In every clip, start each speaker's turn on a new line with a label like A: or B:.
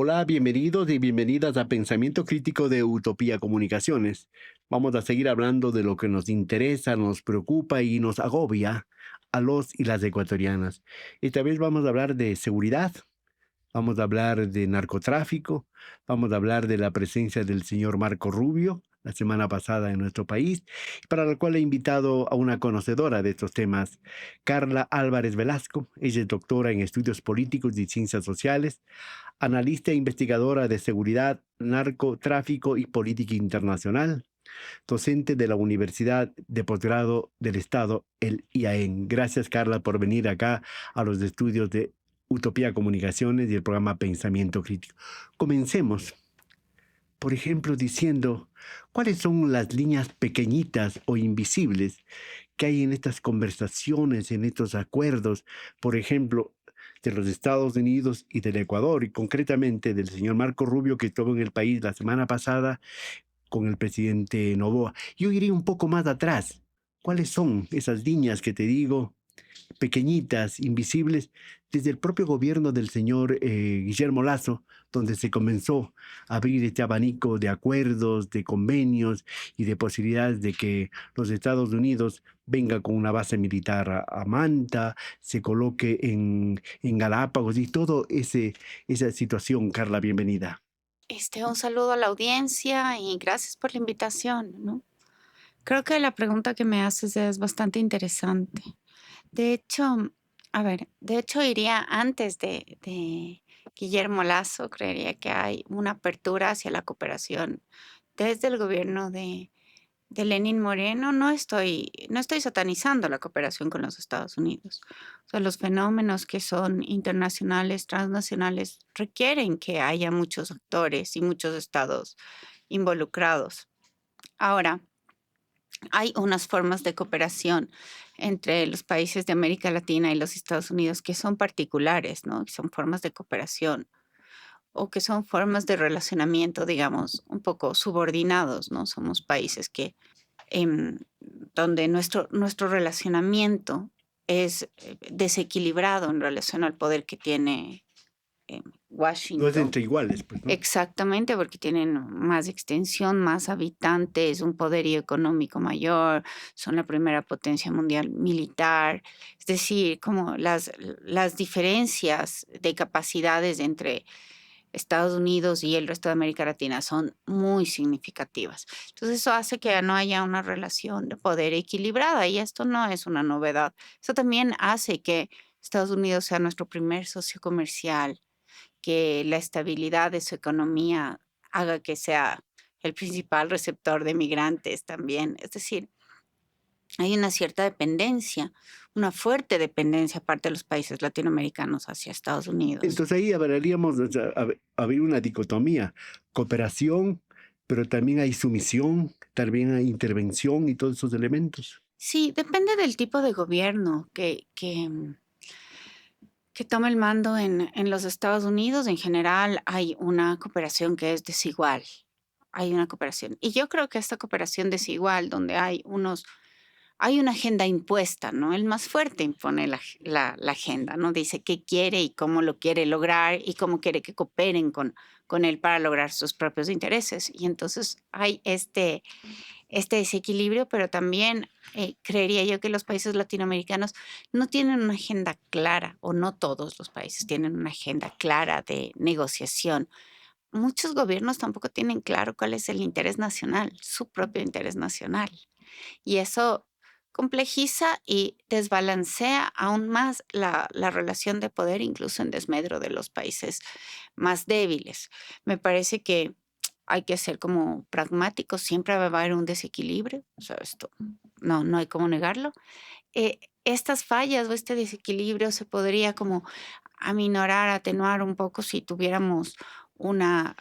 A: Hola, bienvenidos y bienvenidas a Pensamiento Crítico de Utopía Comunicaciones. Vamos a seguir hablando de lo que nos interesa, nos preocupa y nos agobia a los y las ecuatorianas. Esta vez vamos a hablar de seguridad, vamos a hablar de narcotráfico, vamos a hablar de la presencia del señor Marco Rubio la semana pasada en nuestro país, para lo cual he invitado a una conocedora de estos temas, Carla Álvarez Velasco. Ella es doctora en estudios políticos y ciencias sociales, analista e investigadora de seguridad, narcotráfico y política internacional, docente de la Universidad de Posgrado del Estado, el IAEN. Gracias, Carla, por venir acá a los estudios de Utopía Comunicaciones y el programa Pensamiento Crítico. Comencemos, por ejemplo, diciendo cuáles son las líneas pequeñitas o invisibles que hay en estas conversaciones, en estos acuerdos, por ejemplo, de los Estados Unidos y del Ecuador, y concretamente del señor Marco Rubio, que estuvo en el país la semana pasada con el presidente Noboa. Yo iría un poco más atrás. ¿Cuáles son esas líneas que te digo, pequeñitas, invisibles, desde el propio gobierno del señor Guillermo Lazo, donde se comenzó a abrir este abanico de acuerdos, de convenios y de posibilidades de que los Estados Unidos venga con una base militar a Manta, se coloque en Galápagos y todo esa situación? Carla, bienvenida.
B: Un saludo a la audiencia y gracias por la invitación, ¿no? Creo que la pregunta que me haces es bastante interesante. De hecho, de hecho iría antes de Guillermo Lazo, creería que hay una apertura hacia la cooperación desde el gobierno de Lenin Moreno. No estoy satanizando la cooperación con los Estados Unidos. O sea, los fenómenos que son internacionales, transnacionales, requieren que haya muchos actores y muchos estados involucrados. Ahora, hay unas formas de cooperación entre los países de América Latina y los Estados Unidos que son particulares, ¿no? Que son formas de cooperación o que son formas de relacionamiento, digamos, un poco subordinados, ¿no? Somos países que donde nuestro relacionamiento es desequilibrado en relación al poder que tiene
A: No es
B: Washington.
A: entre iguales, pues, ¿no?
B: Exactamente, porque tienen más extensión, más habitantes, un poderío económico mayor, son la primera potencia mundial militar. Es decir, como las diferencias de capacidades entre Estados Unidos y el resto de América Latina son muy significativas. Entonces, eso hace que no haya una relación de poder equilibrada y esto no es una novedad. Eso también hace que Estados Unidos sea nuestro primer socio comercial, que la estabilidad de su economía haga que sea el principal receptor de migrantes también. Es decir, hay una cierta dependencia, una fuerte dependencia aparte de los países latinoamericanos hacia Estados Unidos.
A: Entonces ahí hablaríamos, o sea, habría una dicotomía, cooperación, pero también hay sumisión, también hay intervención y todos esos elementos.
B: Sí, depende del tipo de gobierno que toma el mando en los Estados Unidos. En general hay una cooperación que es desigual. Hay una cooperación. Y yo creo que esta cooperación desigual, donde hay una agenda impuesta, ¿no? El más fuerte impone la agenda, ¿no? Dice qué quiere y cómo lo quiere lograr y cómo quiere que cooperen con él para lograr sus propios intereses. Y entonces hay este desequilibrio, pero también creería yo que los países latinoamericanos no tienen una agenda clara, o no todos los países tienen una agenda clara de negociación. Muchos gobiernos tampoco tienen claro cuál es el interés nacional, su propio interés nacional. Y eso complejiza y desbalancea aún más la relación de poder, incluso en desmedro de los países más débiles. Me parece que hay que ser como pragmáticos, siempre va a haber un desequilibrio, o sea, esto no hay cómo negarlo. Estas fallas o este desequilibrio se podría como aminorar, atenuar un poco si tuviéramos una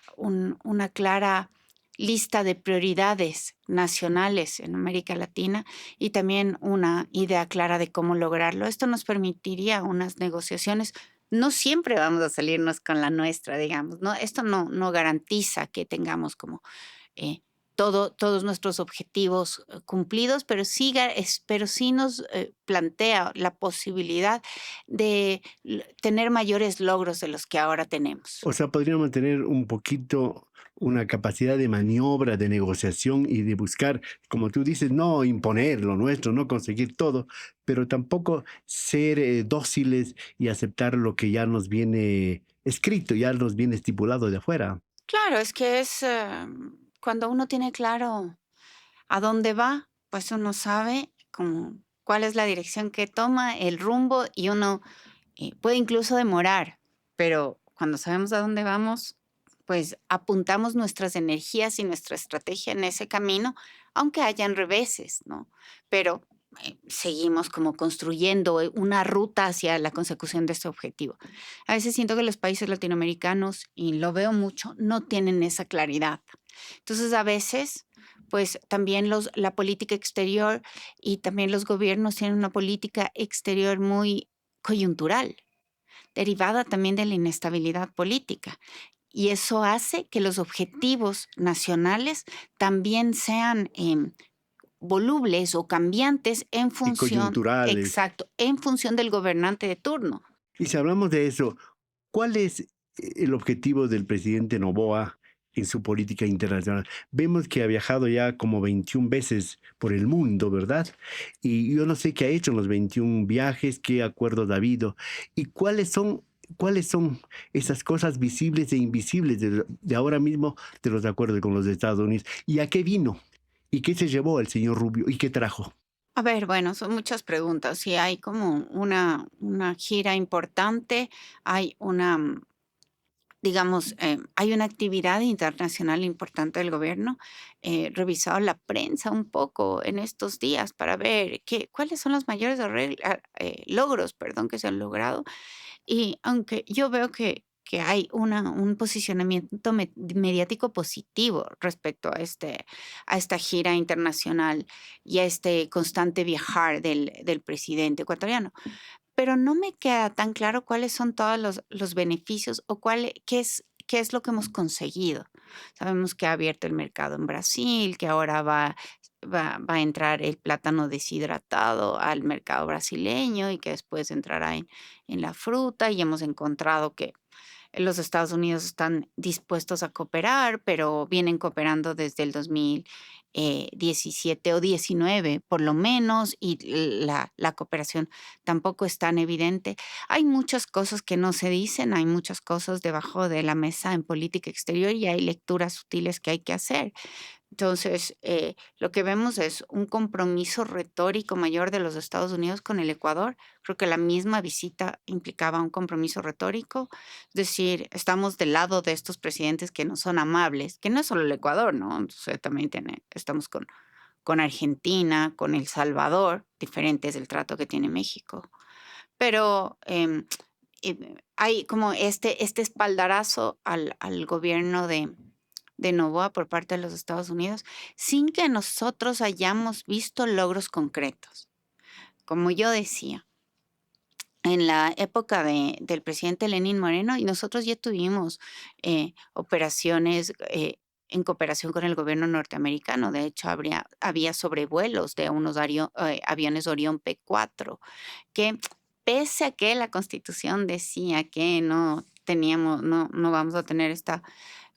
B: clara lista de prioridades nacionales en América Latina y también una idea clara de cómo lograrlo. Esto nos permitiría unas negociaciones. No siempre vamos a salirnos con la nuestra, digamos, ¿no? Esto no garantiza que tengamos como eh, todos nuestros objetivos cumplidos, pero sí nos plantea la posibilidad de tener mayores logros de los que ahora tenemos.
A: O sea, podríamos tener un poquito una capacidad de maniobra, de negociación y de buscar, como tú dices, no imponer lo nuestro, no conseguir todo, pero tampoco ser dóciles y aceptar lo que ya nos viene escrito, ya nos viene estipulado de afuera.
B: Claro, es que cuando uno tiene claro a dónde va, pues uno sabe como cuál es la dirección que toma, el rumbo, y uno puede incluso demorar, pero cuando sabemos a dónde vamos, pues apuntamos nuestras energías y nuestra estrategia en ese camino, aunque hayan reveses, ¿no? Pero seguimos como construyendo una ruta hacia la consecución de este objetivo. A veces siento que los países latinoamericanos, y lo veo mucho, no tienen esa claridad. Entonces, a veces, pues también la política exterior y también los gobiernos tienen una política exterior muy coyuntural, derivada también de la inestabilidad política. Y eso hace que los objetivos nacionales también sean volubles o cambiantes en
A: Y
B: función,
A: coyunturales.
B: exacto, en función del gobernante de turno.
A: Y si hablamos de eso, ¿cuál es el objetivo del presidente Noboa en su política internacional? Vemos que ha viajado ya como 21 veces por el mundo, ¿verdad? Y yo no sé qué ha hecho en los 21 viajes, qué acuerdos ha habido y cuáles son esas cosas visibles e invisibles de ahora mismo de los acuerdos con los Estados Unidos. ¿Y a qué vino? ¿Y qué se llevó el señor Rubio? ¿Y qué trajo?
B: A ver, bueno, son muchas preguntas. Si hay como una gira importante, hay digamos, hay una actividad internacional importante del gobierno. He revisado la prensa un poco en estos días para ver cuáles son los mayores logros, perdón, que se han logrado. Y aunque yo veo que hay un posicionamiento mediático positivo respecto a esta gira internacional y a este constante viajar del presidente ecuatoriano, pero no me queda tan claro cuáles son todos los beneficios o qué es lo que hemos conseguido. Sabemos que ha abierto el mercado en Brasil, que ahora va a entrar el plátano deshidratado al mercado brasileño y que después entrará en la fruta, y hemos encontrado que los Estados Unidos están dispuestos a cooperar, pero vienen cooperando desde el 2017 o 19, por lo menos, y la cooperación tampoco es tan evidente. Hay muchas cosas que no se dicen, hay muchas cosas debajo de la mesa en política exterior y hay lecturas sutiles que hay que hacer. Entonces, lo que vemos es un compromiso retórico mayor de los Estados Unidos con el Ecuador. Creo que la misma visita implicaba un compromiso retórico, es decir, estamos del lado de estos presidentes que no son amables, que no es solo el Ecuador, ¿no? Entonces, también estamos con Argentina, con El Salvador, diferentes del trato que tiene México. Pero hay como este espaldarazo al gobierno de Noboa por parte de los Estados Unidos, sin que nosotros hayamos visto logros concretos. Como yo decía, en la época del presidente Lenín Moreno, y nosotros ya tuvimos operaciones en cooperación con el gobierno norteamericano. De hecho, había sobrevuelos de unos aviones Orión P-4 que, pese a que la Constitución decía que no vamos a tener esta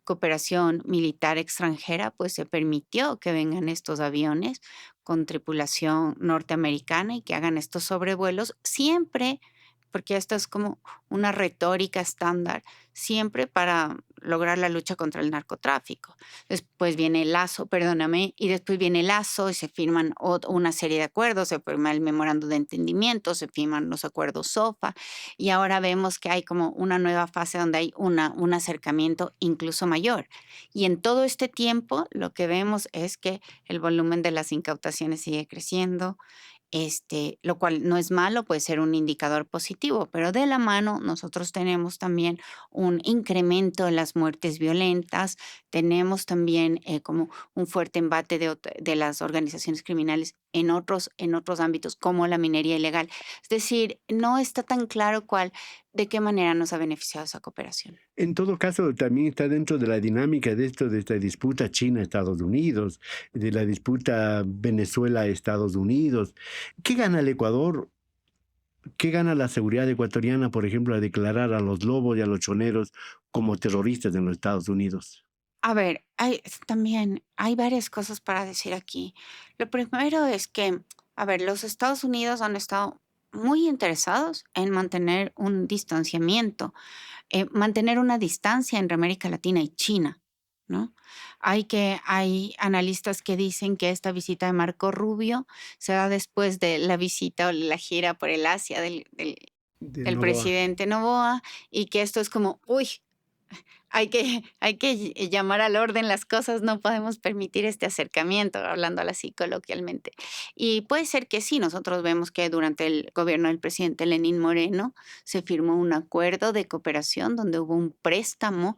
B: cooperación militar extranjera, pues se permitió que vengan estos aviones con tripulación norteamericana y que hagan estos sobrevuelos siempre, porque esta es como una retórica estándar, siempre para lograr la lucha contra el narcotráfico. Después viene el Lazo, perdóname, y después viene el Lazo y se firman una serie de acuerdos, se firma el memorando de entendimiento, se firman los acuerdos SOFA, y ahora vemos que hay como una nueva fase donde hay un acercamiento incluso mayor. Y en todo este tiempo lo que vemos es que el volumen de las incautaciones sigue creciendo, lo cual no es malo, puede ser un indicador positivo, pero de la mano nosotros tenemos también un incremento en las muertes violentas, tenemos también como un fuerte embate de las organizaciones criminales en otros ámbitos, como la minería ilegal. Es decir, no está tan claro ¿De qué manera nos ha beneficiado esa cooperación?
A: En todo caso, también está dentro de la dinámica de esto, de esta disputa China-Estados Unidos, de la disputa Venezuela-Estados Unidos. ¿Qué gana el Ecuador? ¿Qué gana la seguridad ecuatoriana, por ejemplo, a declarar a los lobos y a los choneros como terroristas en los Estados Unidos?
B: A ver, también hay varias cosas para decir aquí. Lo primero es que, a ver, los Estados Unidos han estado muy interesados en mantener un distanciamiento, mantener una distancia entre América Latina y China, ¿no? Hay analistas que dicen que esta visita de Marco Rubio se da después de la visita o la gira por el Asia
A: De
B: del
A: Novoa.
B: presidente Noboa y que esto es como, uy, hay que llamar al orden las cosas, no podemos permitir este acercamiento, hablándola así coloquialmente. Y puede ser que sí, nosotros vemos que durante el gobierno del presidente Lenín Moreno se firmó un acuerdo de cooperación donde hubo un préstamo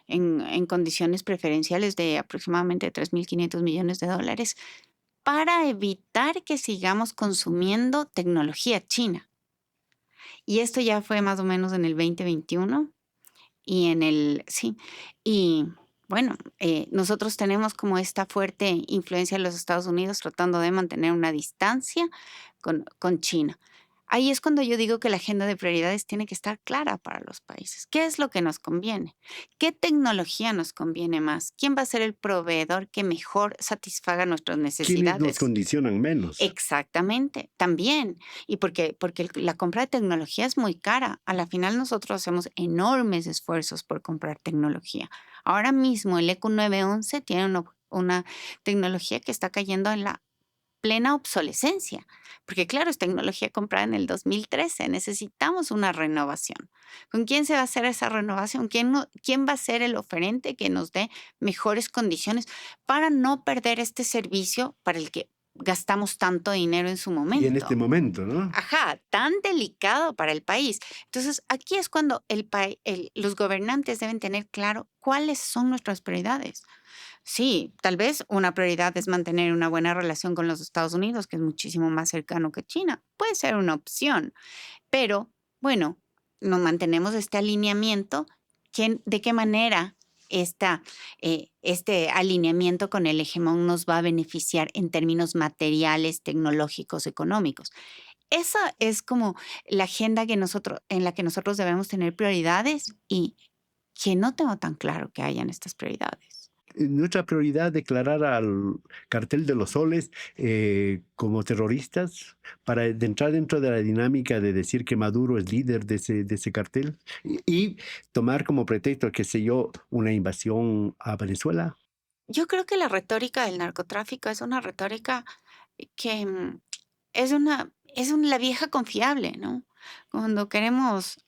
B: en condiciones preferenciales de aproximadamente 3.500 millones de dólares para evitar que sigamos consumiendo tecnología china. Y esto ya fue más o menos en el 2021. Sí, y bueno, nosotros tenemos como esta fuerte influencia de los Estados Unidos tratando de mantener una distancia con China. Ahí es cuando yo digo que la agenda de prioridades tiene que estar clara para los países. ¿Qué es lo que nos conviene? ¿Qué tecnología nos conviene más? ¿Quién va a ser el proveedor que mejor satisfaga nuestras
A: ¿Quiénes nos
B: necesidades?
A: condicionan menos?
B: Exactamente, también. Y porque la compra de tecnología es muy cara. A la final nosotros hacemos enormes esfuerzos por comprar tecnología. Ahora mismo el EQ911 tiene una tecnología que está cayendo en la plena obsolescencia, porque claro, es tecnología comprada en el 2013, necesitamos una renovación. ¿Con quién se va a hacer esa renovación? ¿Quién va a ser el oferente que nos dé mejores condiciones para no perder este servicio para el que gastamos tanto dinero en su
A: Y en este
B: momento?
A: momento, ¿no?
B: Ajá, tan delicado para el país. Entonces, aquí es cuando los gobernantes deben tener claro cuáles son nuestras prioridades. Sí, tal vez una prioridad es mantener una buena relación con los Estados Unidos, que es muchísimo más cercano que China. Puede ser una opción, pero bueno, nos mantenemos este alineamiento. ¿De qué manera este alineamiento con el hegemón nos va a beneficiar en términos materiales, tecnológicos, económicos? Esa es como la agenda en la que nosotros debemos tener prioridades y que no tengo tan claro que hayan estas prioridades.
A: Nuestra prioridad declarar al cartel de los soles como terroristas para entrar dentro de la dinámica de decir que Maduro es líder de ese cartel y tomar como pretexto, qué sé yo, una invasión a Venezuela.
B: Yo creo que la retórica del narcotráfico es una retórica que la vieja confiable, ¿no? Cuando queremos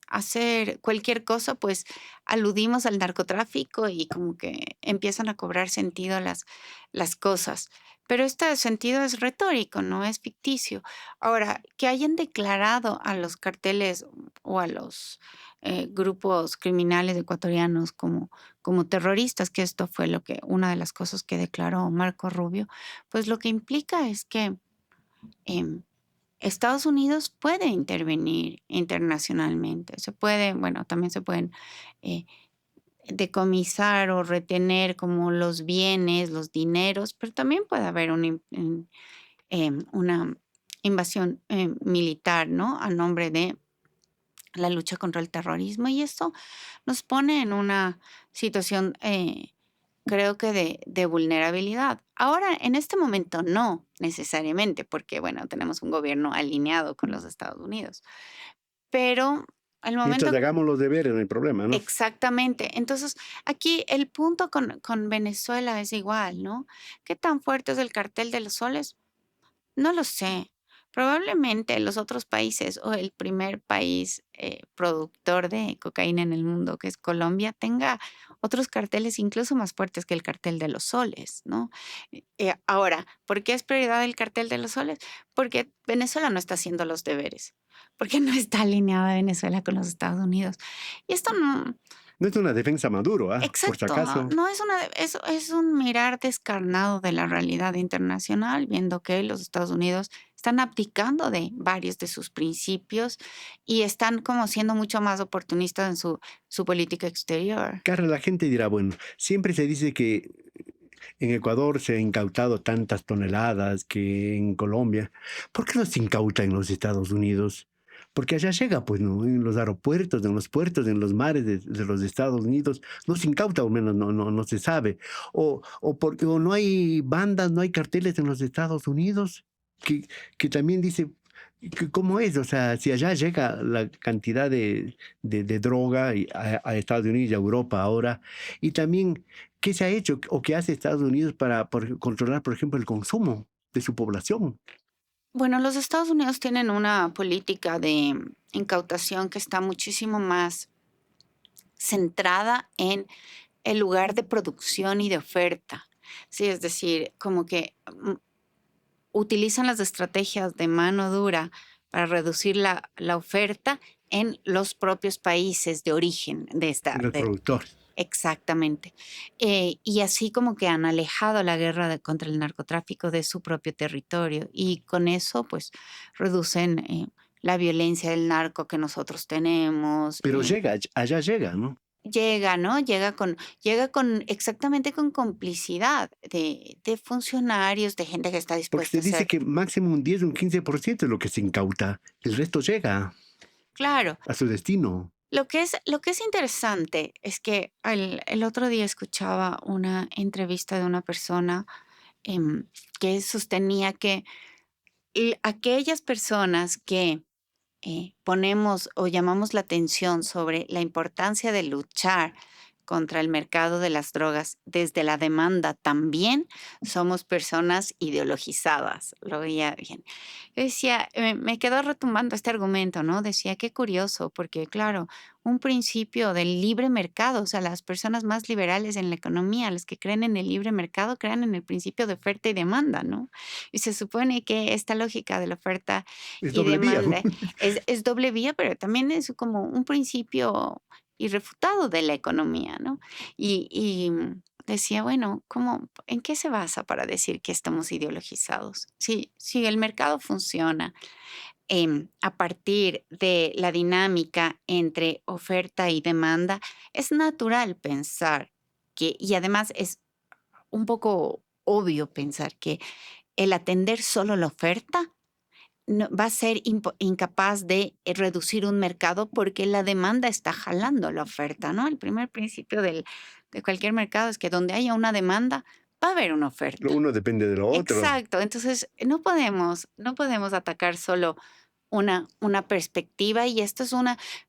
B: hacer cualquier cosa, pues aludimos al narcotráfico y como que empiezan a cobrar sentido las cosas. Pero este sentido es retórico, no es ficticio. Ahora, que hayan declarado a los carteles o a los grupos criminales ecuatorianos como terroristas, que esto fue una de las cosas que declaró Marco Rubio, pues lo que implica es que em, Estados Unidos puede intervenir internacionalmente. Bueno, también se pueden eh, decomisar o retener como los bienes, los dineros, pero también puede haber una invasión militar, ¿no? A nombre de la lucha contra el terrorismo y esto nos pone en una situación, creo que de vulnerabilidad. Ahora, en este momento no necesariamente, porque bueno, tenemos un gobierno alineado con los Estados Unidos, pero el
A: Mientras
B: momento
A: hagamos los deberes, no hay problema, ¿no?
B: exactamente. Entonces, aquí el punto con Venezuela es igual, ¿no? ¿Qué tan fuerte es el cartel de los soles? No lo sé. Probablemente los otros países o el primer país productor de cocaína en el mundo, que es Colombia, tenga otros carteles incluso más fuertes que el cartel de los soles, ¿no? Ahora, ¿por qué es prioridad el cartel de los soles? Porque Venezuela no está haciendo los deberes, porque no está alineada Venezuela con los Estados Unidos. Y esto
A: No es una defensa Maduro, por si
B: Exacto, no,
A: acaso.
B: no es una, es un mirar descarnado de la realidad internacional, viendo que los Estados Unidos están abdicando de varios de sus principios y están como siendo mucho más oportunistas en su política exterior.
A: Cara, la gente dirá, bueno, siempre se dice que en Ecuador se ha incautado tantas toneladas que en Colombia. ¿Por qué no se incauta en los Estados Unidos? Porque allá llega, pues, ¿no? En los aeropuertos, en los puertos, en los mares de los Estados Unidos, no se incauta, o menos no se sabe. O porque o no hay bandas, no hay carteles en los Estados Unidos, que, que también dice, ¿cómo es? O sea, si allá llega la cantidad de droga a Estados Unidos y a Europa ahora, y también, ¿qué se ha hecho o qué hace Estados Unidos para controlar, por ejemplo, el consumo de su población?
B: Bueno, los Estados Unidos tienen una política de incautación que está muchísimo más centrada en el lugar de producción y de oferta. Sí, es decir, como que utilizan las estrategias de mano dura para reducir la oferta en los propios países de origen de esta,
A: En los productores.
B: exactamente. Y así como que han alejado la guerra contra el narcotráfico de su propio territorio y con eso pues reducen la violencia del narco que nosotros tenemos.
A: Pero llega, allá llega, ¿no?
B: Llega, ¿no? Llega con exactamente con complicidad de funcionarios, de gente que está
A: Porque
B: dispuesta
A: se
B: a
A: dice
B: hacer.
A: que máximo un 10 o un 15% es lo que se incauta. El resto llega
B: Claro,
A: a su destino.
B: lo que es interesante es que el otro día escuchaba una entrevista de una persona que sostenía que aquellas personas que ponemos o llamamos la atención sobre la importancia de luchar contra el mercado de las drogas desde la demanda también somos personas ideologizadas. Lo veía bien. Yo decía, me quedó retumbando este argumento, ¿no? Decía, qué curioso, porque claro, un principio del libre mercado, o sea, las personas más liberales en la economía, las que creen en el libre mercado, crean en el principio de oferta y demanda, ¿no? Y se supone que esta lógica de la oferta
A: Es
B: y
A: doble vía.
B: demanda es doble vía, pero también es como un principio irrefutado de la economía, ¿no? Decía, bueno, en qué se basa para decir que estamos ideologizados? Si el mercado funciona a partir de la dinámica entre oferta y demanda, es natural pensar y además es un poco obvio pensar que el atender solo la oferta va a ser incapaz de reducir un mercado porque la demanda está jalando la oferta, ¿no? El primer principio de cualquier mercado es que donde haya una demanda, va a haber una
A: Lo
B: oferta.
A: uno depende de lo otro.
B: Exacto. Entonces, no podemos atacar solo una perspectiva y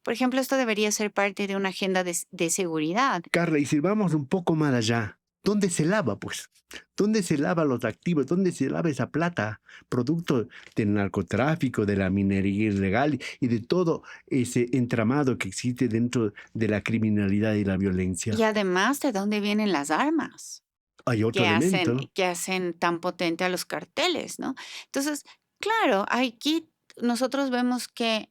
B: por ejemplo, esto debería ser parte de una agenda de seguridad.
A: Carla, y si vamos un poco más allá, ¿dónde se lava, pues? ¿Dónde se lava los activos? ¿Dónde se lava esa plata? Producto del narcotráfico, de la minería ilegal y de todo ese entramado que existe dentro de la criminalidad y la
B: Y
A: violencia.
B: además, ¿de dónde vienen las armas?
A: Hay otro
B: que hacen
A: elemento.
B: que hacen tan potente a los carteles, ¿no? Entonces, claro, aquí nosotros vemos que,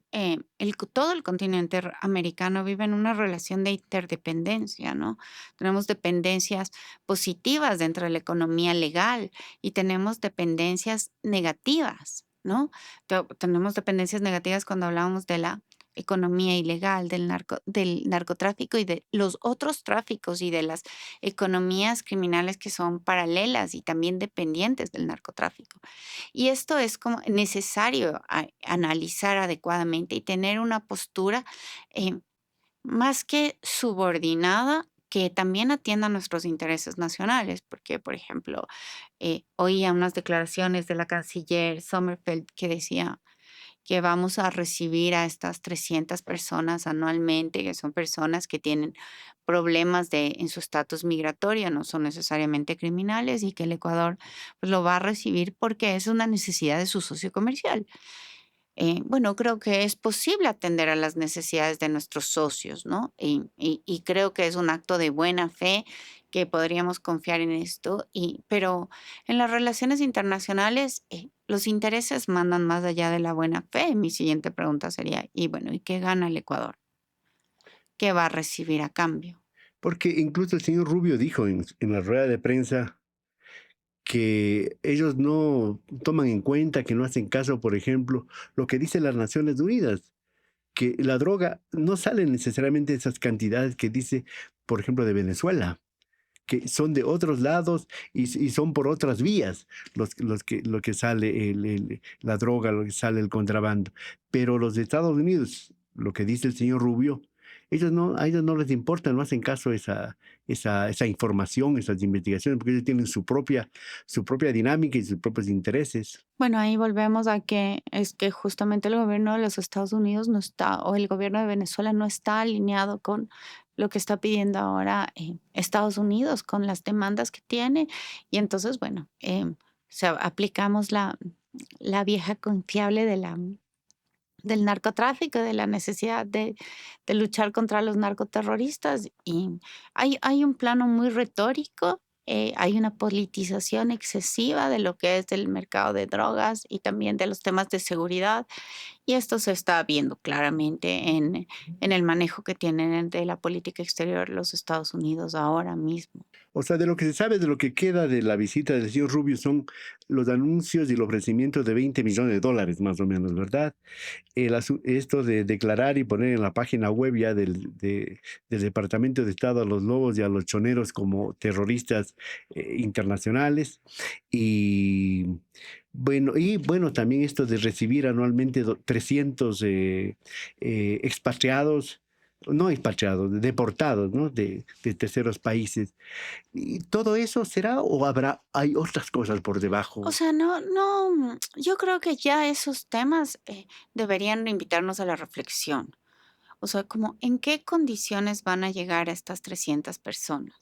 B: todo el continente americano vive en una relación de interdependencia, ¿no? Tenemos dependencias positivas dentro de la economía legal y tenemos dependencias negativas, ¿no? Tenemos dependencias negativas cuando hablamos de la economía ilegal, del narcotráfico y de los otros tráficos y de las economías criminales que son paralelas y también dependientes del narcotráfico. Y esto es como necesario analizar adecuadamente y tener una postura eh, más que subordinada que también atienda nuestros intereses nacionales, porque, por ejemplo, oía unas declaraciones de la canciller Sommerfeld que decía, que vamos a recibir a estas 300 personas anualmente, que son personas que tienen problemas en su estatus migratorio, no son necesariamente criminales y que el Ecuador pues, lo va a recibir porque es una necesidad de su socio comercial. Bueno, creo que es posible atender a las necesidades de nuestros socios, ¿no? Y creo que es un acto de buena fe que podríamos confiar en esto, pero en las relaciones internacionales los intereses mandan más allá de la buena fe. Mi siguiente pregunta sería, y bueno, ¿y qué gana el Ecuador? ¿qué va a recibir a cambio?
A: Porque incluso el señor Rubio dijo en la rueda de prensa que ellos no toman en cuenta, que no hacen caso, por ejemplo, lo que dicen las Naciones Unidas, que la droga no sale necesariamente esas cantidades que dice, por ejemplo, de Venezuela, que son de otros lados y son por otras vías lo que sale la droga, lo que sale el contrabando. Pero los de Estados Unidos, lo que dice el señor Rubio, a ellos no les importa, no hacen caso a esa información, esas investigaciones, porque ellos tienen su propia dinámica y sus propios intereses.
B: Bueno, ahí volvemos a que es que justamente el gobierno de los Estados Unidos no está, o el gobierno de Venezuela no está alineado con lo que está pidiendo ahora Estados Unidos, con las demandas que tiene. Y entonces, bueno, aplicamos la vieja confiable del narcotráfico, de la necesidad de luchar contra los narcoterroristas. Y hay un plano muy retórico, hay una politización excesiva de lo que es el mercado de drogas y también de los temas de seguridad. Y esto se está viendo claramente en el manejo que tienen de la política exterior los Estados Unidos ahora mismo.
A: O sea, de lo que se sabe, de lo que queda de la visita del señor Rubio son los anuncios y el ofrecimiento de $20 millones, más o menos, ¿verdad? Esto de declarar y poner en la página web ya del Departamento de Estado a los lobos y a los choneros como terroristas internacionales. Y bueno, también esto de recibir anualmente 300 expatriados, no expatriados, deportados, ¿no? De terceros países. ¿Y todo eso será o hay otras cosas por
B: O
A: debajo?
B: sea, yo creo que ya esos temas deberían invitarnos a la reflexión. O sea, como en qué condiciones van a llegar estas 300 personas.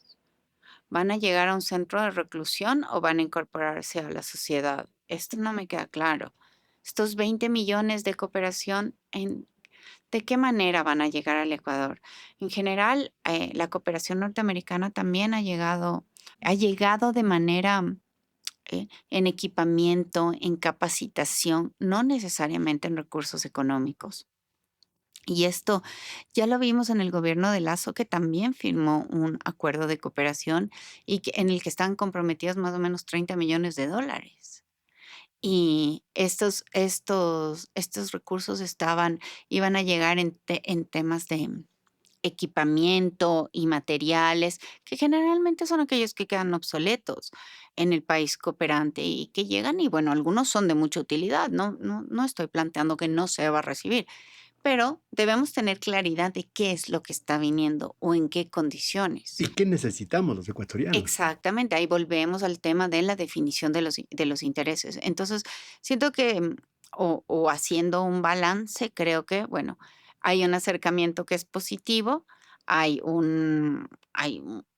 B: ¿Van a llegar a un centro de reclusión o van a incorporarse a la sociedad? Esto no me queda claro. Estos 20 millones de cooperación, ¿de qué manera van a llegar al Ecuador? En general, la cooperación norteamericana también ha llegado de manera en equipamiento, en capacitación, no necesariamente en recursos económicos. Y esto ya lo vimos en el gobierno de Lazo, que también firmó un acuerdo de cooperación en el que están comprometidos más o menos 30 millones de dólares. Y estos recursos iban a llegar en temas de equipamiento y materiales, que generalmente son aquellos que quedan obsoletos en el país cooperante y que llegan y bueno, algunos son de mucha utilidad, no estoy planteando que no se va a recibir, pero debemos tener claridad de qué es lo que está viniendo o en qué
A: ¿Y
B: condiciones.
A: qué necesitamos los ecuatorianos?
B: Exactamente, ahí volvemos al tema de la definición de los intereses. Entonces, siento que, o haciendo un balance, creo que, bueno, hay un acercamiento que es positivo, hay un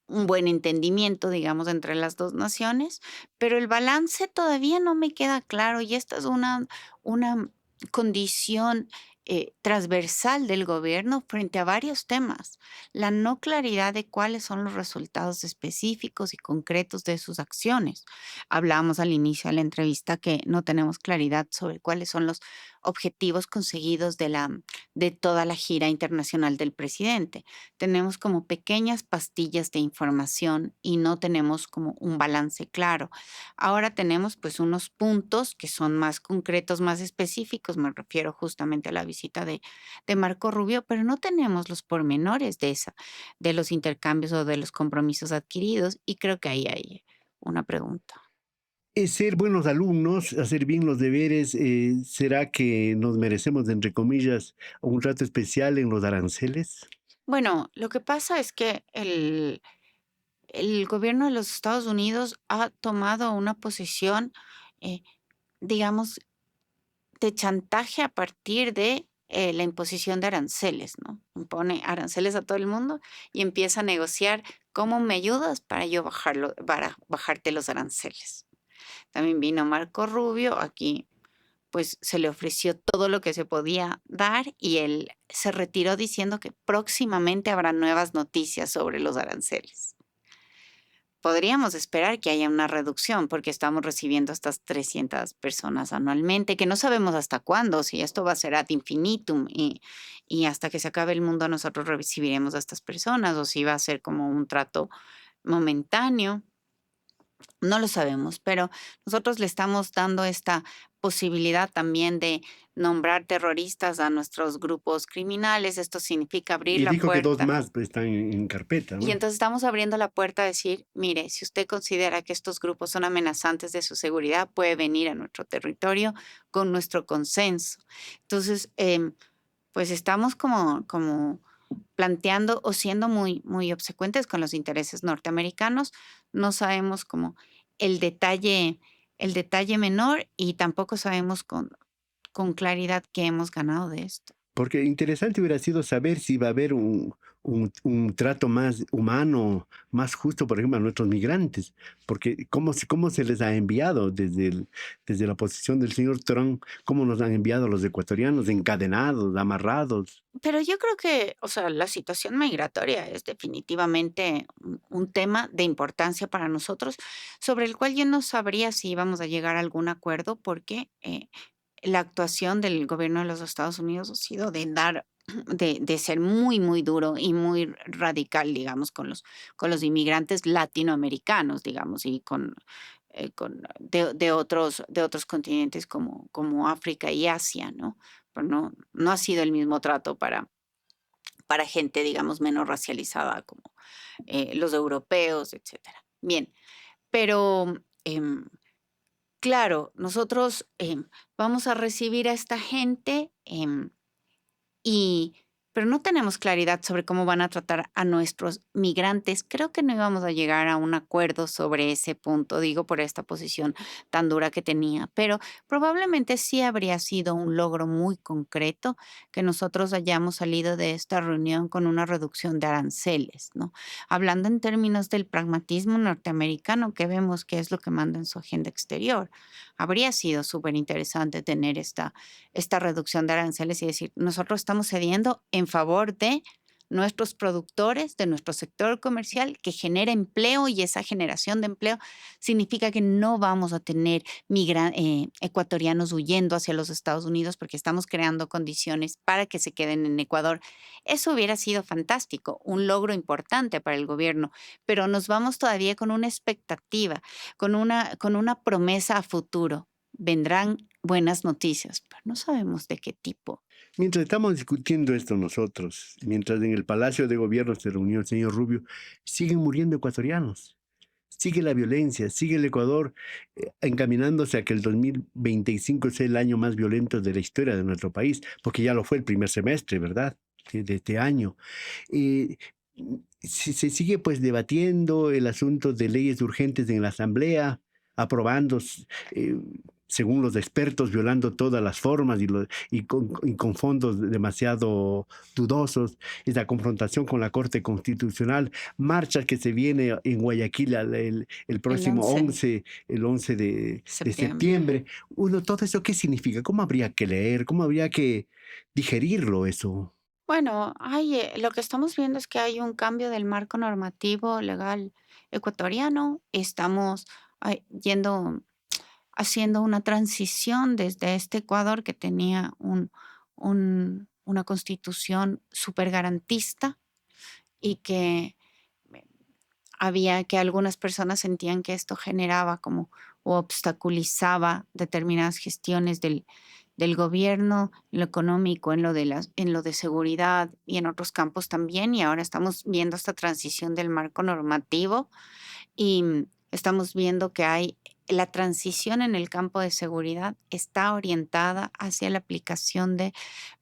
B: buen entendimiento, digamos, entre las dos naciones, pero el balance todavía no me queda claro y esta es una condición transversal del gobierno frente a varios temas. La no claridad de cuáles son los resultados específicos y concretos de sus acciones. Hablábamos al inicio de la entrevista que no tenemos claridad sobre cuáles son los objetivos conseguidos de toda la gira internacional del presidente. Tenemos como pequeñas pastillas de información y no tenemos como un balance claro. Ahora tenemos pues unos puntos que son más concretos, más específicos, me refiero justamente a la visita de Marco Rubio, pero no tenemos los pormenores de los intercambios o de los compromisos adquiridos y creo que ahí hay una pregunta.
A: Es ser buenos alumnos, hacer bien los deberes, ¿será que nos merecemos, entre comillas, un trato especial en los aranceles?
B: Bueno, lo que pasa es que el gobierno de los Estados Unidos ha tomado una posición, eh, digamos, de chantaje a partir de la imposición de aranceles, ¿no? Impone aranceles a todo el mundo y empieza a negociar cómo me ayudas para yo para bajarte los aranceles. También vino Marco Rubio, aquí pues se le ofreció todo lo que se podía dar y él se retiró diciendo que próximamente habrá nuevas noticias sobre los aranceles. podríamos esperar que haya una reducción, porque estamos recibiendo estas 300 personas anualmente, que no sabemos hasta cuándo, si esto va a ser ad infinitum y hasta que se acabe el mundo nosotros recibiremos a estas personas, o si va a ser como un trato momentáneo. No lo sabemos, pero nosotros le estamos dando esta posibilidad también de nombrar terroristas a nuestros grupos criminales. Esto significa abrir
A: Y
B: la
A: dijo que 2
B: puerta.
A: más, pues, están en carpeta,
B: Y
A: ¿no?
B: entonces estamos abriendo la puerta a decir, mire, si usted considera que estos grupos son amenazantes de su seguridad, puede venir a nuestro territorio con nuestro consenso. Entonces, pues estamos como planteando o siendo muy obsecuentes con los intereses norteamericanos. No sabemos como el detalle el detalle menor y tampoco sabemos con claridad qué hemos ganado de esto.
A: Porque interesante hubiera sido saber si va a haber un trato más humano, más justo, por ejemplo, a nuestros migrantes, porque cómo se les ha enviado desde la posición del señor Trump, cómo nos han enviado a los ecuatorianos encadenados, amarrados.
B: Pero yo creo que, o sea, la situación migratoria es definitivamente un tema de importancia para nosotros, sobre el cual yo no sabría si íbamos a llegar a algún acuerdo, porque la actuación del gobierno de los Estados Unidos ha sido de dar, de ser muy duro y muy radical, digamos, con los inmigrantes latinoamericanos, digamos, y con de otros continentes como África y Asia, ¿no? Pero no ha sido el mismo trato para gente, digamos, menos racializada como, los europeos, etcétera. Bien, pero, claro, nosotros, vamos a recibir a esta gente, y pero no tenemos claridad sobre cómo van a tratar a nuestros migrantes. Creo que no íbamos a llegar a un acuerdo sobre ese punto, digo, por esta posición tan dura que tenía, pero probablemente sí habría sido un logro muy concreto que nosotros hayamos salido de esta reunión con una reducción de aranceles, ¿no? Hablando en términos del pragmatismo norteamericano, que vemos que es lo que manda en su agenda exterior. Habría sido súper interesante tener esta reducción de aranceles y decir, nosotros estamos cediendo en favor de nuestros productores, de nuestro sector comercial que genera empleo y esa generación de empleo significa que no vamos a tener ecuatorianos huyendo hacia los Estados Unidos porque estamos creando condiciones para que se queden en Ecuador. Eso hubiera sido fantástico, un logro importante para el gobierno, pero nos vamos todavía con una expectativa, con una promesa a futuro. Vendrán buenas noticias, pero no sabemos de qué tipo.
A: Mientras estamos discutiendo esto nosotros, mientras en el Palacio de Gobierno se reunió el señor Rubio, siguen muriendo ecuatorianos. Sigue la violencia, sigue el Ecuador encaminándose a que el 2025 sea el año más violento de la historia de nuestro país, porque ya lo fue el primer semestre, ¿verdad? De este año. Eh, se sigue pues debatiendo el asunto de leyes urgentes en la Asamblea, aprobando, eh, según los expertos, violando todas las formas y con fondos demasiado dudosos, esa confrontación con la Corte Constitucional, marcha que se viene en Guayaquil el
B: El
A: próximo
B: 11 de
A: 11, el 11 de
B: septiembre.
A: septiembre. Uno, todo eso, ¿qué significa? ¿Cómo habría que leer? ¿Cómo habría que digerirlo eso?
B: Bueno, lo que estamos viendo es que hay un cambio del marco normativo legal ecuatoriano. Estamos yendo, haciendo una transición desde este Ecuador que tenía una constitución súper garantista y que que algunas personas sentían que esto generaba como o obstaculizaba determinadas gestiones del gobierno, en lo económico, en lo de seguridad y en otros campos también. Y ahora estamos viendo esta transición del marco normativo y estamos viendo que hay la transición en el campo de seguridad está orientada hacia la aplicación de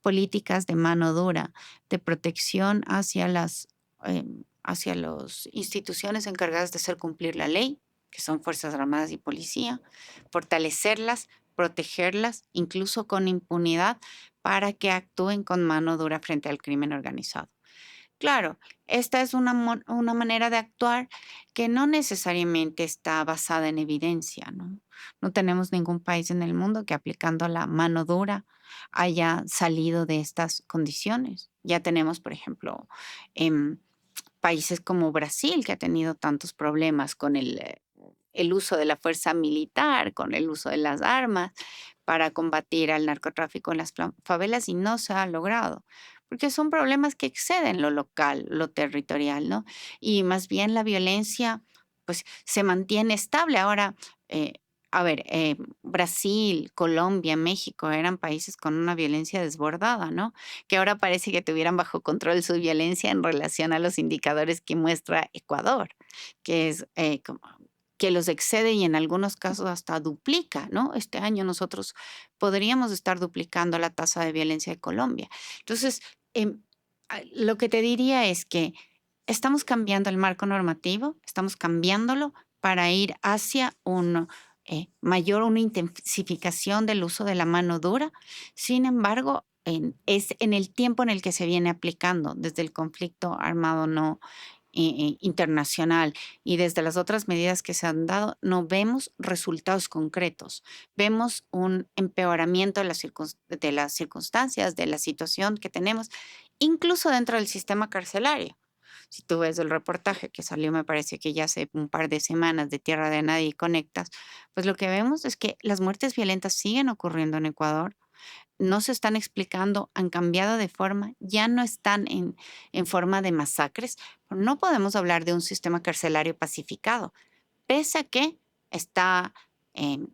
B: políticas de mano dura, de protección hacia las instituciones encargadas de hacer cumplir la ley, que son Fuerzas Armadas y Policía, fortalecerlas, protegerlas, incluso con impunidad, para que actúen con mano dura frente al crimen organizado. Claro, esta es una manera de actuar que no necesariamente está basada en evidencia, ¿no? No tenemos ningún país en el mundo que aplicando la mano dura haya salido de estas condiciones. Ya tenemos, por ejemplo, em, países como Brasil, que ha tenido tantos problemas con el uso de la fuerza militar, con el uso de las armas para combatir al narcotráfico en las favelas y no se ha logrado, porque son problemas que exceden lo local, lo territorial, ¿no? Y más bien la violencia, pues, se mantiene estable. Ahora, eh, a ver, Brasil, Colombia, México eran países con una violencia desbordada, ¿no? Que ahora parece que tuvieran bajo control su violencia en relación a los indicadores que muestra Ecuador, que es como que los excede y en algunos casos hasta duplica, ¿no? Este año nosotros podríamos estar duplicando la tasa de violencia de Colombia. Entonces, lo que te diría es que estamos cambiando el marco normativo, estamos cambiándolo para ir hacia una intensificación del uso de la mano dura. Sin embargo, es en el tiempo en el que se viene aplicando, desde el conflicto armado no internacional y desde las otras medidas que se han dado, no vemos resultados concretos. Vemos un empeoramiento de de las circunstancias, de la situación que tenemos, incluso dentro del sistema carcelario. Si tú ves el reportaje que salió, me parece que ya hace un par de semanas de Tierra de Nadie y Conectas, pues lo que vemos es que las muertes violentas siguen ocurriendo en Ecuador, no se están explicando, han cambiado de forma, ya no están en forma de masacres. No podemos hablar de un sistema carcelario pacificado, pese a que está, em,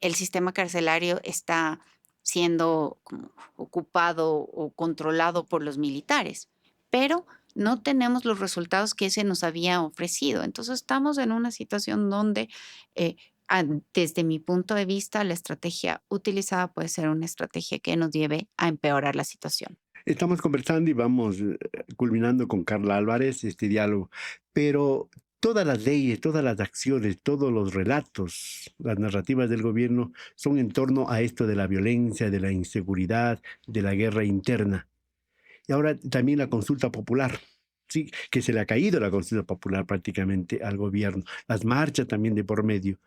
B: el sistema carcelario está siendo como ocupado o controlado por los militares, pero no tenemos los resultados que se nos había ofrecido. Entonces estamos en una situación donde, eh, desde mi punto de vista, la estrategia utilizada puede ser una estrategia que nos lleve a empeorar la situación.
A: Estamos conversando y vamos culminando con Carla Álvarez este diálogo, pero todas las leyes, todas las acciones, todos los relatos, las narrativas del gobierno son en torno a esto de la violencia, de la inseguridad, de la guerra interna. Y ahora también la consulta popular. Sí, que se le ha caído la consulta popular prácticamente al gobierno, las marchas también de por medio.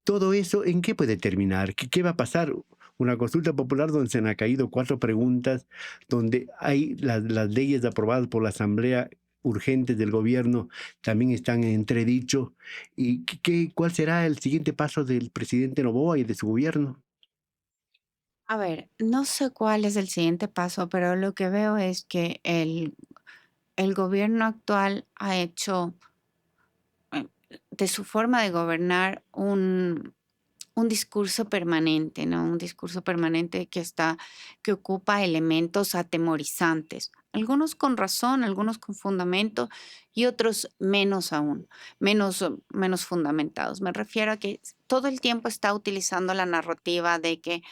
A: Todo eso, ¿en qué puede terminar? ¿Qué va a pasar? Una consulta popular donde se han caído 4 preguntas, donde hay las leyes aprobadas por la Asamblea urgentes del gobierno también están en entredicho. ¿Y cuál será el siguiente paso del presidente Noboa y de su gobierno?
B: A ver, no sé cuál es el siguiente paso, pero lo que veo es que el gobierno actual ha hecho eh, de su forma de gobernar un discurso permanente, ¿no? Un discurso permanente que ocupa elementos atemorizantes, algunos con razón, algunos con fundamento y otros menos aún, menos fundamentados. Me refiero a que todo el tiempo está utilizando la narrativa de que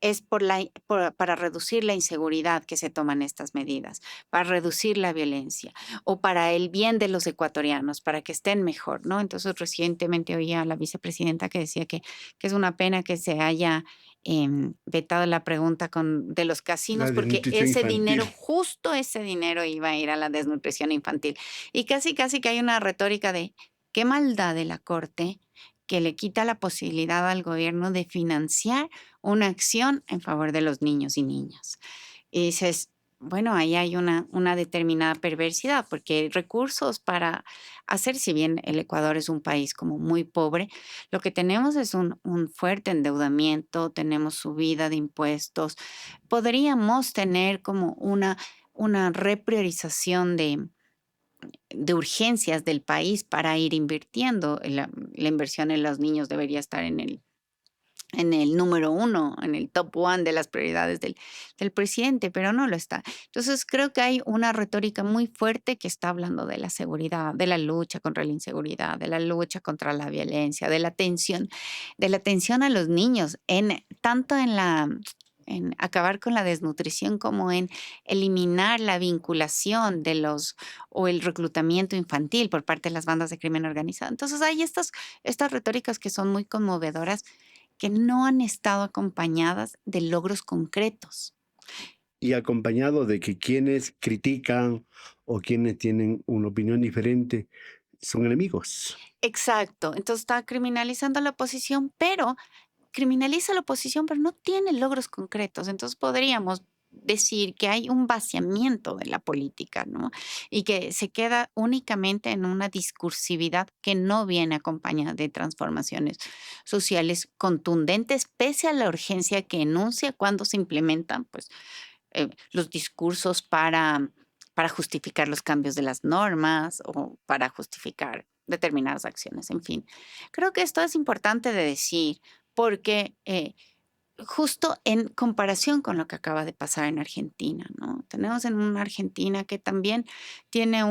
B: es para reducir la inseguridad que se toman estas medidas, para reducir la violencia o para el bien de los ecuatorianos, para que estén mejor, ¿no? Entonces, recientemente oía a la vicepresidenta que decía que es una pena que se haya vetado la pregunta de los
A: La
B: casinos, porque
A: desnutrición
B: ese dinero,
A: infantil.
B: justo ese dinero iba a ir a la desnutrición infantil. Y casi, casi que hay una retórica de qué maldad de la Corte que le quita la posibilidad al gobierno de financiar una acción en favor de los niños y niñas. Y dices, bueno, ahí hay una determinada perversidad, porque hay recursos para hacer, si bien el Ecuador es un país como muy pobre, lo que tenemos es un fuerte endeudamiento, tenemos subida de impuestos, podríamos tener como una repriorización de urgencias del país para ir invirtiendo. La inversión en los niños debería estar en el número uno, en el top one de las prioridades del presidente, pero no lo está. Entonces, creo que hay una retórica muy fuerte que está hablando de la seguridad, de la lucha contra la inseguridad, de la lucha contra la violencia, de la atención a los niños, tanto en acabar con la desnutrición como en eliminar la vinculación o el reclutamiento infantil por parte de las bandas de crimen organizado. Entonces, hay estas retóricas que son muy conmovedoras que no han estado acompañadas de logros concretos.
A: Y acompañado de que quienes critican o quienes tienen una opinión diferente son enemigos.
B: Exacto. Entonces está criminalizando a la oposición, pero criminaliza a la oposición, pero no tiene logros concretos. Entonces podríamos decir que hay un vaciamiento de la política, ¿no? Y que se queda únicamente en una discursividad que no viene acompañada de transformaciones sociales contundentes, pese a la urgencia que enuncia cuando se implementan, pues, los discursos para justificar los cambios de las normas o para justificar determinadas acciones, en fin. Creo que esto es importante de decir porque justo en comparación con lo que acaba de pasar en Argentina, ¿no? Tenemos en una Argentina que también tiene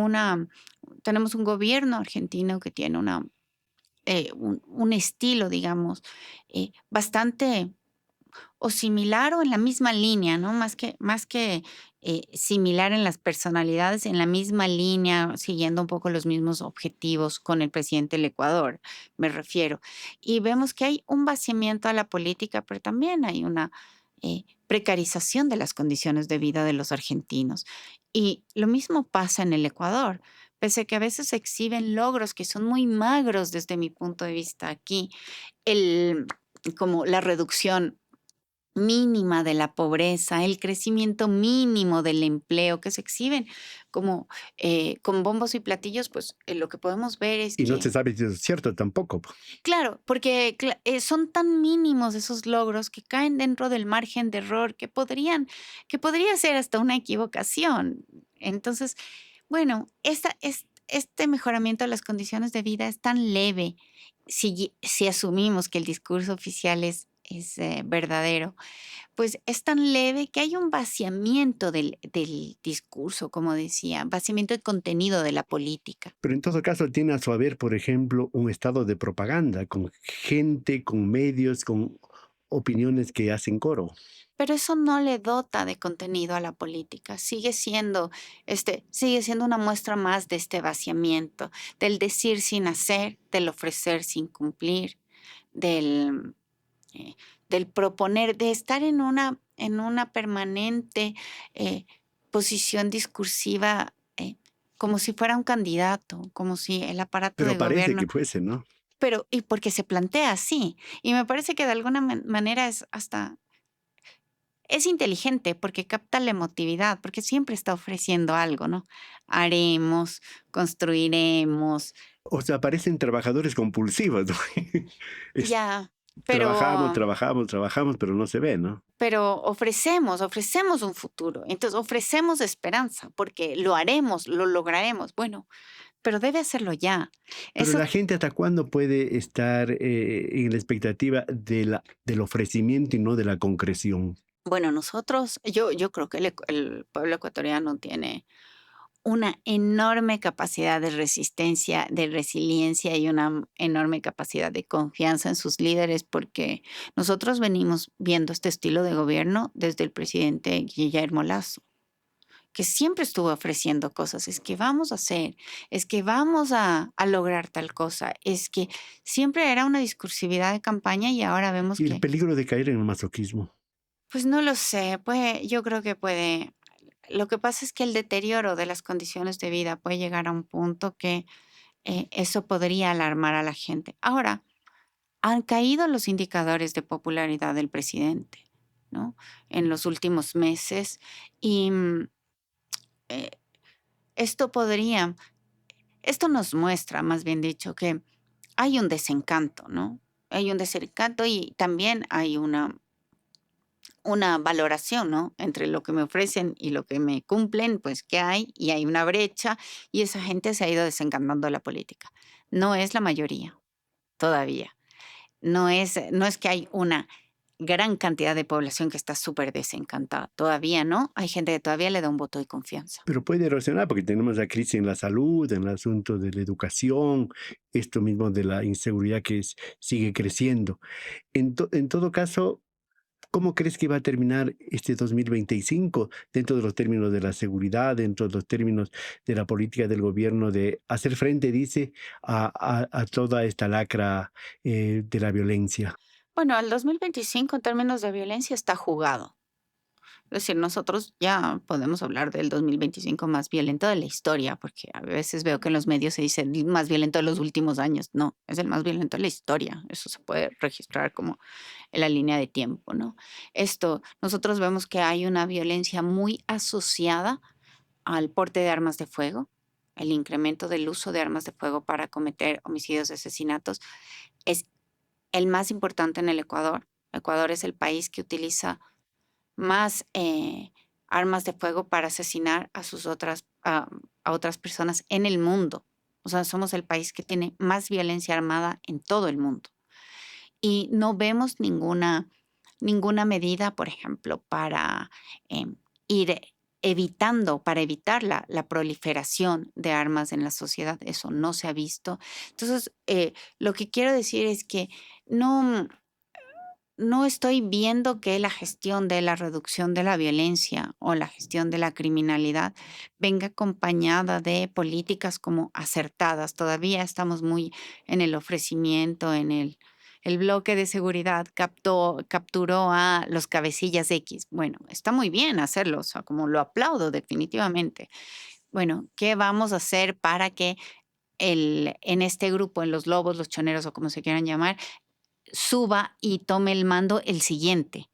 B: tenemos un gobierno argentino que tiene un estilo, digamos, bastante o similar o en la misma línea, ¿no? Más que similar en las personalidades, en la misma línea, siguiendo un poco los mismos objetivos con el presidente del Ecuador, me refiero. Y vemos que hay un vaciamiento a la política, pero también hay una precarización de las condiciones de vida de los argentinos. Y lo mismo pasa en el Ecuador. Pese a que a veces se exhiben logros que son muy magros desde mi punto de vista aquí, el, como la reducción mínima de la pobreza, el crecimiento mínimo del empleo que se exhiben como con bombos y platillos, pues lo que podemos ver es
A: Y no se
B: que,
A: sabe si eso es cierto tampoco, po.
B: claro, porque son tan mínimos esos logros que caen dentro del margen de error que podría ser hasta una equivocación. Entonces, bueno, este mejoramiento de las condiciones de vida es tan leve si asumimos que el discurso oficial es verdadero, pues es tan leve que hay un vaciamiento del discurso, como decía, vaciamiento de contenido de la política.
A: Pero en todo caso tiene a su haber, por ejemplo, un estado de propaganda con gente, con medios, con opiniones que hacen coro.
B: Pero eso no le dota de contenido a la política. Sigue siendo una muestra más de este vaciamiento, del decir sin hacer, del ofrecer sin cumplir, del, eh, del proponer, de estar en una permanente eh, posición discursiva, como si fuera un candidato, como si el aparato de
A: Pero parece
B: gobierno,
A: que fuese, ¿no?
B: y porque se plantea así. Y me parece que de alguna manera es inteligente porque capta la emotividad, porque siempre está ofreciendo algo, ¿no? Haremos, construiremos,
A: O sea, parecen trabajadores compulsivos, ¿no? Es-
B: ya,
A: trabajamos,
B: pero
A: trabajamos, trabajamos, pero no se ve, ¿no?
B: Pero ofrecemos un futuro. Entonces, ofrecemos esperanza, porque lo haremos, lo lograremos. Bueno, pero debe hacerlo ya.
A: Pero la
B: Eso,
A: gente hasta cuándo puede estar en la expectativa del ofrecimiento y no de la concreción.
B: bueno, yo creo que el pueblo ecuatoriano tiene una enorme capacidad de resistencia, de resiliencia y una enorme capacidad de confianza en sus líderes, porque nosotros venimos viendo este estilo de gobierno desde el presidente Guillermo Lasso, que siempre estuvo ofreciendo cosas, es que vamos a hacer, es que vamos a lograr tal cosa, es que siempre era una discursividad de campaña y ahora vemos
A: Y el
B: que,
A: peligro de caer en el masoquismo.
B: pues no lo sé, yo creo que puede, lo que pasa es que el deterioro de las condiciones de vida puede llegar a un punto que eso podría alarmar a la gente. Ahora, han caído los indicadores de popularidad del presidente, ¿no? En los últimos meses y eh, esto podría Esto nos muestra, más bien dicho, que hay un desencanto, ¿no? Hay un desencanto y también hay una valoración, ¿no? Entre lo que me ofrecen y lo que me cumplen, pues, ¿qué hay? Y hay una brecha y esa gente se ha ido desencantando de la política. No es la mayoría, todavía. No es que hay una gran cantidad de población que está súper desencantada. Todavía no. Hay gente que todavía le da un voto de confianza.
A: Pero puede erosionar porque tenemos la crisis en la salud, en el asunto de la educación, esto mismo de la inseguridad que sigue creciendo. En todo caso, ¿cómo crees que va a terminar este 2025 dentro de los términos de la seguridad, dentro de los términos de la política del gobierno de hacer frente, dice, a toda esta lacra de la violencia?
B: Bueno, el 2025 en términos de violencia está jugado. Es decir, nosotros ya podemos hablar del 2025 más violento de la historia, porque a veces veo que en los medios se dice "el más violento de los últimos años". No, es el más violento de la historia. Eso se puede registrar como en la línea de tiempo, ¿no? Nosotros vemos que hay una violencia muy asociada al porte de armas de fuego, el incremento del uso de armas de fuego para cometer homicidios y asesinatos es el más importante en el Ecuador. Ecuador es el país que utiliza más armas de fuego para asesinar a otras personas en el mundo. O sea, somos el país que tiene más violencia armada en todo el mundo. Y no vemos ninguna medida, por ejemplo, para ir para evitar la proliferación de armas en la sociedad. Eso no se ha visto. Entonces, lo que quiero decir es que no, no estoy viendo que la gestión de la reducción de la violencia o la gestión de la criminalidad venga acompañada de políticas como acertadas. Todavía estamos muy en el ofrecimiento, el bloque de seguridad capturó a los cabecillas X. Bueno, está muy bien hacerlo, o sea, como lo aplaudo definitivamente. Bueno, ¿qué vamos a hacer para que en este grupo, en los lobos, los choneros o como se quieran llamar, suba y tome el mando el siguiente?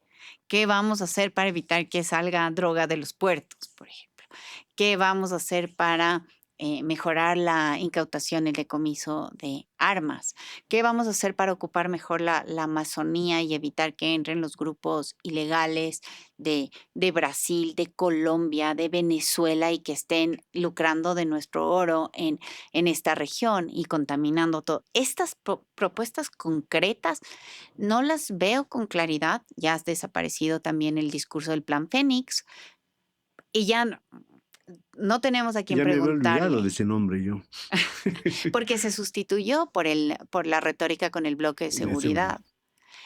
B: ¿Qué vamos a hacer para evitar que salga droga de los puertos, por ejemplo? ¿Qué vamos a hacer para mejorar la incautación, el decomiso de armas? ¿Qué vamos a hacer para ocupar mejor la Amazonía y evitar que entren los grupos ilegales de Brasil, de Colombia, de Venezuela y que estén lucrando de nuestro oro en esta región y contaminando todo? Estas propuestas concretas no las veo con claridad. Ya has desaparecido también el discurso del Plan Fénix y ya no tenemos a quién
A: Ya me había olvidado de
B: preguntarle,
A: ese nombre yo.
B: porque se sustituyó por la retórica con el bloque de
A: De seguridad.
B: seguridad.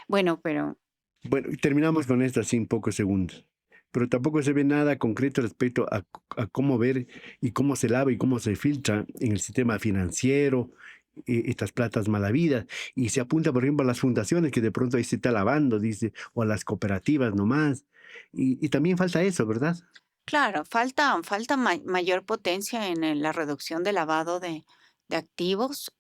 B: Bueno, pero
A: Bueno, y terminamos con esto así en pocos segundos. Pero tampoco se ve nada concreto respecto a cómo ver y cómo se lava y cómo se filtra en el sistema financiero estas platas mal habidas. Y se apunta, por ejemplo, a las fundaciones que de pronto ahí se está lavando, dice, o a las cooperativas nomás. Y también falta eso, ¿verdad?
B: claro, falta mayor potencia en la reducción de lavado de activos.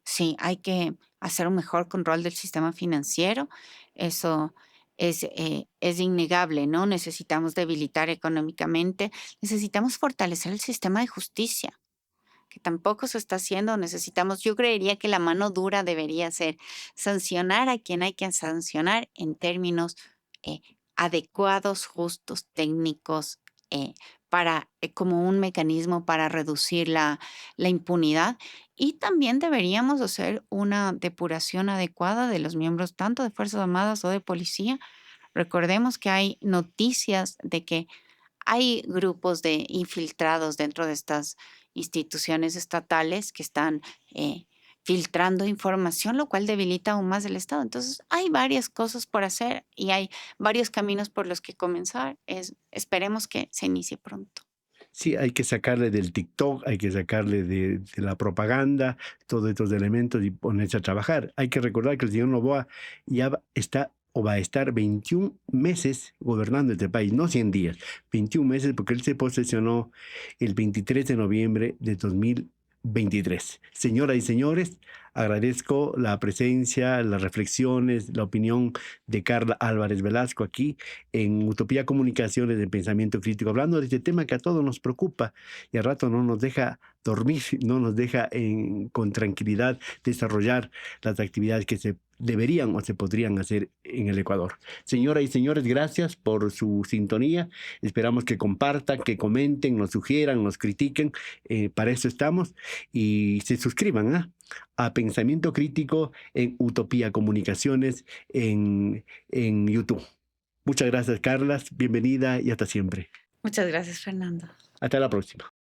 B: Sí, hay que hacer un mejor control del sistema financiero. Eso es innegable, ¿no? Necesitamos debilitar económicamente, necesitamos fortalecer el sistema de justicia, que tampoco se está haciendo. Yo creería que la mano dura debería ser sancionar a quien hay que sancionar en términos eh, adecuados, justos, técnicos, eh, como un mecanismo para reducir la impunidad. Y también deberíamos hacer una depuración adecuada de los miembros tanto de Fuerzas Armadas o de policía. Recordemos que hay noticias de que hay grupos de infiltrados dentro de estas instituciones estatales que están filtrando información, lo cual debilita aún más el Estado. Entonces, hay varias cosas por hacer y hay varios caminos por los que comenzar. Esperemos que se inicie pronto.
A: Sí, hay que sacarle del TikTok, hay que sacarle de la propaganda, todos estos elementos y ponerse a trabajar. Hay que recordar que el señor Noboa está o va a estar 21 meses gobernando este país, no 100 días, 21 meses porque él se posesionó el 23 de noviembre de 2023. Señoras y señores, agradezco la presencia, las reflexiones, la opinión de Carla Álvarez Velasco aquí en Utopía Comunicaciones de Pensamiento Crítico, hablando de este tema que a todos nos preocupa y al rato no nos deja dormir, no nos deja con tranquilidad desarrollar las actividades que se deberían o se podrían hacer en el Ecuador. Señoras y señores, gracias por su sintonía. Esperamos que compartan, que comenten, nos sugieran, nos critiquen. Para eso estamos. Y se suscriban a Pensamiento Crítico en Utopía Comunicaciones en YouTube. Muchas gracias, Carlas. Bienvenida y hasta siempre.
B: Muchas gracias, Fernando.
A: Hasta la próxima.